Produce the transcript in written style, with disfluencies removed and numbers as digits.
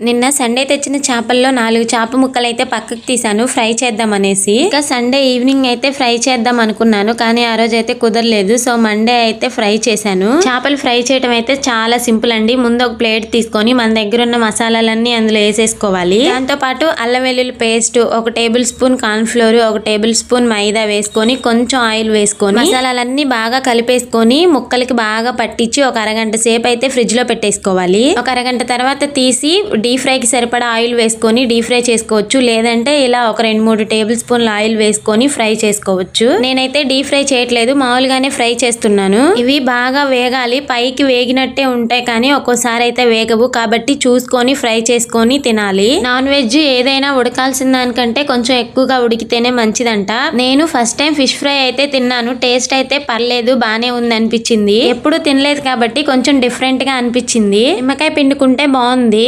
నిన్న సండే తెచ్చిన చేపల్లో 4 చేప ముక్కలు అయితే పక్కకు తీసాను ఫ్రై చేద్దాం అనేసి. ఇంకా సండే ఈవినింగ్ అయితే ఫ్రై చేద్దాం అనుకున్నాను, కానీ ఆ రోజు అయితే కుదరలేదు. సో మండే అయితే ఫ్రై చేశాను. చేపలు ఫ్రై చేయడం అయితే చాలా సింపుల్ అండి. ముందు ఒక ప్లేట్ తీసుకొని మన దగ్గర ఉన్న మసాలాలన్నీ అందులో వేసేసుకోవాలి. దాంతో పాటు అల్లం వెల్లుల్లి paste, 1 tablespoon corn flour, 1 tablespoon maida వేసుకొని కొంచెం ఆయిల్ వేసుకొని మసాలాలన్నీ బాగా కలిపేసుకొని ముక్కలకి బాగా పట్టించి ఒక అరగంట సేపు అయితే ఫ్రిడ్జ్ లో పెట్టేసుకోవాలి. ఒక అరగంట తర్వాత తీసి డీప్ ఫ్రైకి సరిపడా ఆయిల్ వేసుకొని డీప్ ఫ్రై చేసుకోవచ్చు, లేదంటే ఇలా ఒక 2-3 టేబుల్ స్పూన్ల ఆయిల్ వేసుకొని ఫ్రై చేసుకోవచ్చు. నేనైతే డీప్ ఫ్రై చేయట్లేదు, మామూలుగానే ఫ్రై చేస్తున్నాను. ఇవి బాగా వేగాలి, పైకి వేగినట్టే ఉంటాయి కానీ ఒక్కోసారి అయితే వేగవు, కాబట్టి చూసుకొని ఫ్రై చేసుకొని తినాలి. నాన్ వెజ్ ఏదైనా ఉడకాల్సిన దానికంటే కొంచెం ఎక్కువగా ఉడికితేనే మంచిదంట. నేను ఫస్ట్ టైం ఫిష్ ఫ్రై అయితే తిన్నాను, టేస్ట్ అయితే పర్లేదు, బానే ఉంది అనిపించింది. ఎప్పుడు తినలేదు కాబట్టి కొంచెం డిఫరెంట్ గా అనిపించింది. నిమ్మకాయ పిండుకుంటే బాగుంది.